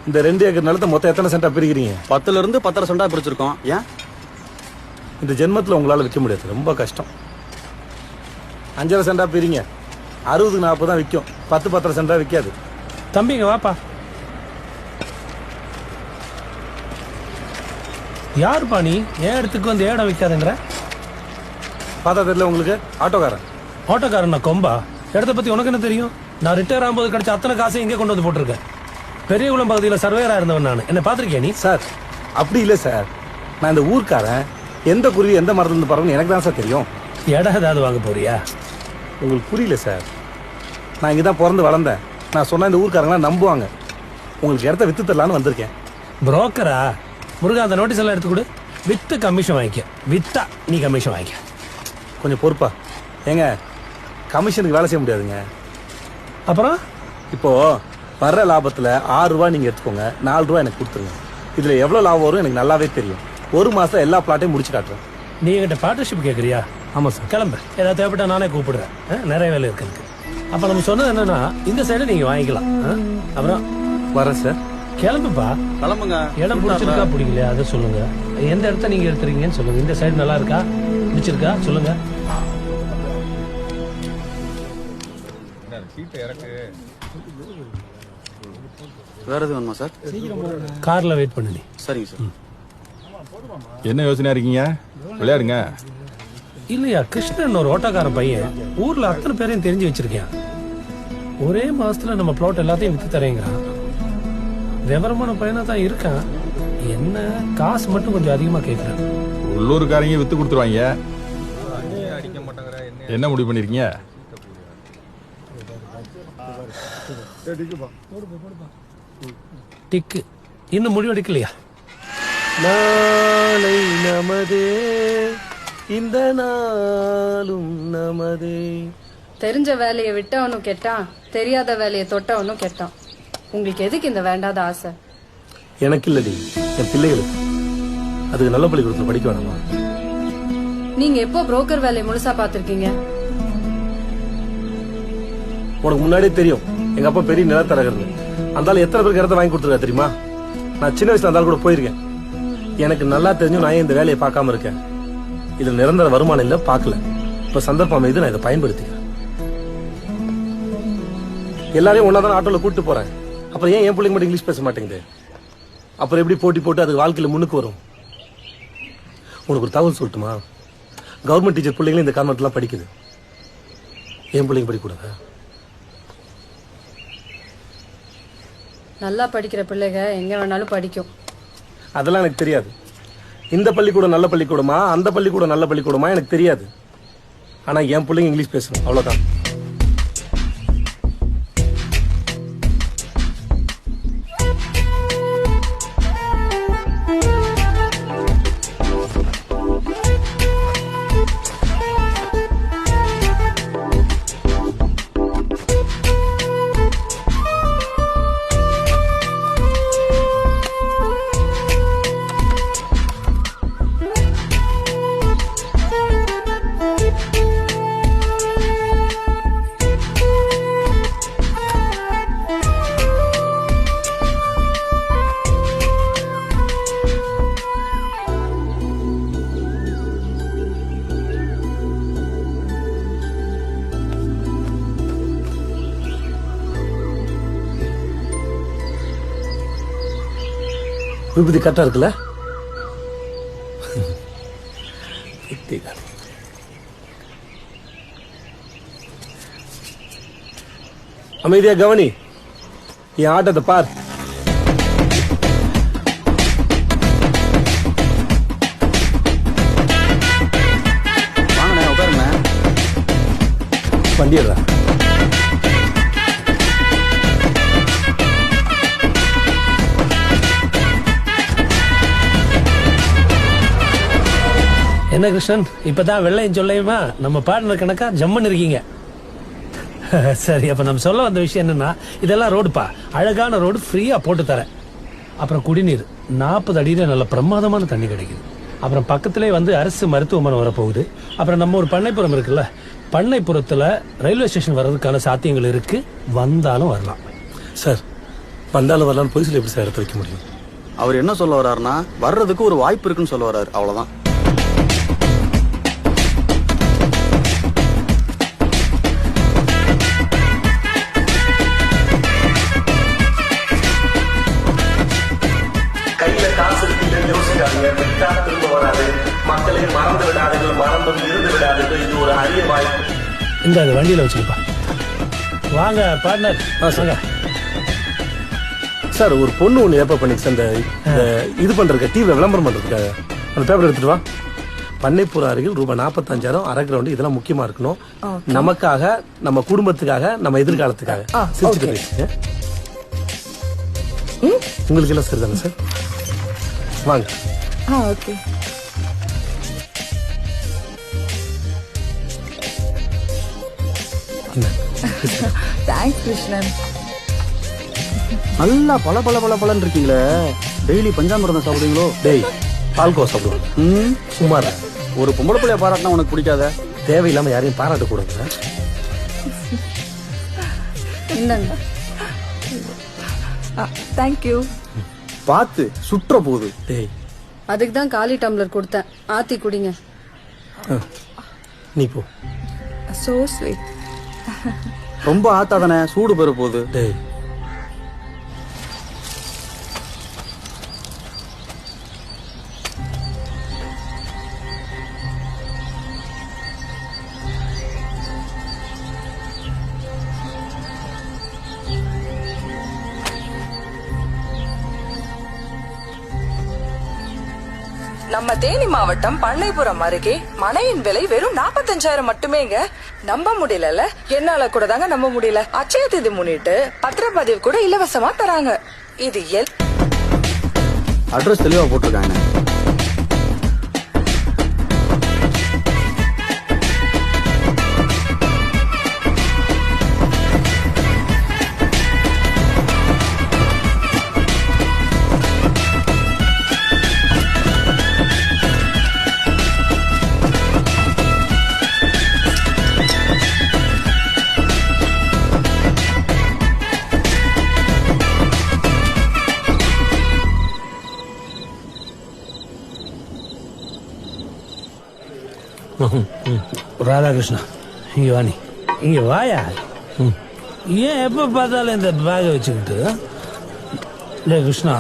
இந்த 2 ஏக்கர் நிலத்தை மொத்தம் எத்தனை சென்டா பிரிக்கிறீங்க? 10ல இருந்து 10.5 சென்டா பிரிச்சிருக்கோம். ஏன்? இந்த ஜென்மத்தில் உங்களால் விற்க முடியாது, ரொம்ப கஷ்டம். 5.5 சென்டா பிரிங்க, 60 40 தான் விற்கும், 10 10.5 சென்டா விற்காது. தம்பிங்க வாப்பா. யாருப்பா நீ? ஏன் இடத்துக்கு வந்து ஏடம் விற்காதுங்கிற? பார்த்தா தெரியல உங்களுக்கு? ஆட்டோக்காரன். ஆட்டோக்காரன் கொம்பா? இடத்த பத்தி உனக்கு என்ன தெரியும்? நான் ரிட்டையர் ஆகும்போது கிடைச்ச அத்தனை காசை இங்கே கொண்டு வந்து போட்டிருக்கேன். பெரியகுளம் பகுதியில் சர்வேரா இருந்தவன் நான். என்ன பார்த்துருக்கியா நீ? சார் அப்படி இல்லை சார், நான் இந்த ஊர்க்காரன். எந்த குருவி எந்த மரத்துலேருந்து பறவைன்னு எனக்கு தான் சார் தெரியும். இடம் ஏதாவது வாங்க போறியா? உங்களுக்கு புரியல சார், நான் இங்கே தான் பிறந்து வளர்ந்தேன். நான் சொன்ன இந்த ஊர்க்காரங்களாம் நம்புவாங்க. உங்களுக்கு இடத்த வித்து தரலான்னு வந்திருக்கேன். புரோக்கரா? முருகா, அந்த நோட்டீஸ் எல்லாம் எடுத்து கொடு. வித்து கமிஷன் வாங்கிக்க. வித்தா நீ கமிஷன் வாங்கிக்க. கொஞ்சம் பொறுப்பா. ஏங்க, கமிஷனுக்கு வேலை செய்ய முடியாதுங்க. அப்புறம் இப்போ வர்ற லாபத்தில் 6 ரூபா நீங்கள் எடுத்துக்கோங்க, 4 ரூபா எனக்கு கொடுத்துருங்க. இதில் எவ்வளோ லாபம் வரும் எனக்கு நல்லாவே தெரியும். 1 மாதம் எல்லா பிளாட்டையும் முடிச்சு காட்டுறேன். நீ என்கிட்ட பார்ட்னர்ஷிப் கேட்குறியா? ஆமாம் சார். கிளம்பு, ஏதாவது தேவைப்பட்டா நானே கூப்பிடுறேன். நிறைய வேலை இருக்கு. அப்போ நம்ம சொன்னது என்னன்னா, இந்த சைடு நீங்கள் வாங்கிக்கலாம். அப்புறம் வரேன் சார். கிளம்புப்பா. கிளம்புங்க. இடம் பிடிச்சிருக்கா பிடிக்கலையா அதை சொல்லுங்க. எந்த இடத்த நீங்க எடுத்துறீங்கன்னு சொல்லுங்க. இந்த சைடு நல்லா இருக்கா, பிடிச்சிருக்கா சொல்லுங்க. வேற எதுவும் வேணுமா சார்? கார்ல வெயிட் பண்ணு நீ. சரிங்க சார். என்ன யோசனையா இருக்கீங்க? விளையாடுங்க. இல்லையா, கிருஷ்ணன் ஒரு ஓட்டக்காரன் பையன் ஊர்ல அத்தனை பேரையும் தெரிஞ்சு வச்சிருக்கேன். ஒரே மாசத்துல நம்ம பிளாட் எல்லாத்தையும் வித்து தரேங்கிறான். விவரமான பையனா தான் இருக்கான். என்ன காசு மட்டும் கொஞ்சம் அதிகமா கேட்கிறேன். உள்ளூர்காரங்க வித்து கொடுத்துருவாங்க. என்ன முடிவு பண்ணிருக்கீங்க? டிக்கு இன்னும் முடிவெடுக்கலையா? நாளை நமதே, இந்த நாளும் நமதே. தெரிஞ்ச வேலையை விட்டவனும் கெட்டான், தெரியாத வேலையை தொட்டவனும் கெட்டான். உங்களுக்கு எதுக்கு இந்த வேண்டாத ஆசை? எனக்கு இல்லடி, என் பிள்ளைகளுக்கு. அதுக்கு நல்ல பள்ளிக்கூடத்தில் படிக்க வேணாமா? நீங்க எப்போ புரோக்கர் வேலையை முழுசா பாத்திருக்கீங்க? உனக்கு முன்னாடியே தெரியும் எங்க அப்பா பெரிய நிலத்தரகர்னு. அந்த எத்தனை பேருக்கு இடத்த வாங்கி கொடுத்துருக்கா தெரியுமா? நான் சின்ன வயசுல அந்த கூட போயிருக்கேன். எனக்கு நல்லா தெரிஞ்சும் நான் இந்த வேலையை பார்க்காம இருக்கேன். இதுல நிரந்தர வருமானம் இல்ல, பார்க்கல. இப்ப சந்தர்ப்பம் அமைது, நான் இதை பயன்படுத்திக்கிறேன். எல்லாரையும் ஒன்னாதான் ஆட்டோல கூட்டு போறேன். அப்புறம் ஏன் என் பிள்ளைங்க மட்டும் இங்கிலீஷ் பேச மாட்டேங்குது? அப்புறம் எப்படி போட்டி போட்டு அது வாழ்க்கையில முன்னுக்கு வரும்? உனக்கு ஒரு தகவல் சொல்லட்டுமா? கவர்மெண்ட் டீச்சர் பிள்ளைங்களும் இந்த கான்வென்ட்லாம் படிக்குது. என் பிள்ளைங்க படிக்கூடாதா? நல்லா படிக்கிற பிள்ளைங்க எங்க வேணாலும் படிக்கும். அதெல்லாம் எனக்கு தெரியாது. இந்த பள்ளிக்கூடம் நல்ல பள்ளிக்கூடமா, அந்த பள்ளிக்கூடம் நல்ல பள்ளிக்கூடமா எனக்கு தெரியாது. ஆனா என் பிள்ளைங்க இங்கிலீஷ் பேசணும், அவ்வளவுதான். விபதி கரெக்டா இருக்குல்ல? அமைதியா கவனி, என் ஆட்டத்தை பார். வாங்கண்ணே, உட்காருங்க. வண்டிடுறா. என்ன கிருஷ்ணன், இப்பதான் வெள்ளையும் சொல்லையுமா நம்ம பார்ட்னர் கணக்கா ஜம்முன்னு இருக்கீங்க. சரி, அப்ப நம்ம சொல்ல வந்த விஷயம் என்னன்னா, இதெல்லாம் ரோடுப்பா, அழகான ரோடு, ஃப்ரீயா போட்டு தரேன். அப்புறம் குடிநீர் 40 அடியில நல்ல பிரமாதமான தண்ணி கிடைக்குது. அப்புறம் பக்கத்திலே வந்து அரசு மருத்துவமனை வரப்போகுது. அப்புறம் நம்ம ஒரு பண்ணைப்புறம் இருக்குல்ல, பண்ணைப்புறத்துல ரயில்வே ஸ்டேஷன் வர்றதுக்கான சாத்தியங்கள் இருக்கு. வந்தாலும் வரலாம். சார், வந்தாலும் வரலான்னு போய் சொல்லி எப்படி சார் எடுத்து வைக்க முடியும்? அவர் என்ன சொல்ல வர்றாருன்னா வர்றதுக்கு ஒரு வாய்ப்பு இருக்குன்னு சொல்ல வர்றாரு, அவ்வளவுதான். கையில காசு இருக்குன்னு யோசிக்காதீங்க. விட்டா திரும்ப வராது. மக்களை மறந்து விடாதீர்கள், மறந்தும் இருந்து விடாதீர்கள். இது ஒரு அரிய வாய்ப்பு. இந்த அது வண்டியில வச்சுக்கப்பா. வாங்க பார்ட்னர். வாங்க சார், ஒரு பொண்ணு ஒண்ணு ஏற்பாடு பண்ணிச்சு சார். இந்த இது பண்றதுக்கு டிவி விளம்பரம் பண்றதுக்காக அந்த பேப்பர் எடுத்துட்டு வா. பண்ணைப்புற அருகில் ரூபாய் 45,000 அரை கிரவுண்ட். இதெல்லாம் முக்கியமா இருக்கணும். நமக்காக, நம்ம குடும்பத்துக்காக, நம்ம எதிர்காலத்துக்காக. சிரிச்சுட்டு பேசுங்க. உங்களுக்கு எல்லாம் சரிதானே சார்? வாங்க. ஓகே. தேங்க்ஸ் கிருஷ்ணன். நல்லா பல பல பல பலன்னு இருக்கீங்களே. டெய்லி பஞ்சாமிரதம் சாப்பிடுவீங்களோ? டேய், பால்கோவா சாப்பிடுவோம். சுமாரா ஒரு பொம்பளை பிள்ளைய பாராட்டினா உனக்கு பிடிக்காத? தேவையில்லாம யாரையும் பாராட்டக்கூடாது சார். இந்தாங்க. தேங்க்யூ. பார்த்து சுற்ற போகுது. டேய், அதுக்கு தான் காலி டம்ளர் கொடுத்தேன். ஆத்தி குடிங்க. நீ போ. So sweet. ரொம்ப ஆத்தாதானே, சூடு பெற போகுது. டேய், நம்ம தேனி மாவட்டம் பண்ணைபுரம் அருகே மனையின் விலை வெறும் 45,000 மட்டுமேங்க. நம்ப முடியல. என்னால கூட தாங்க நம்ப முடியல. அச்சய தேதி முன்னிட்டு பத்திரப்பதிவு கூட இலவசமா தராங்க. இது அட்ரஸ் தெளிவா போட்டிருக்காங்க. ராதாகிருஷ்ணா, இங்க வாணி, இங்க வாயா. ஏன் எப்ப பார்த்தாலும் இந்த பேகை வச்சுக்கிட்டு? இல்லை கிருஷ்ணா,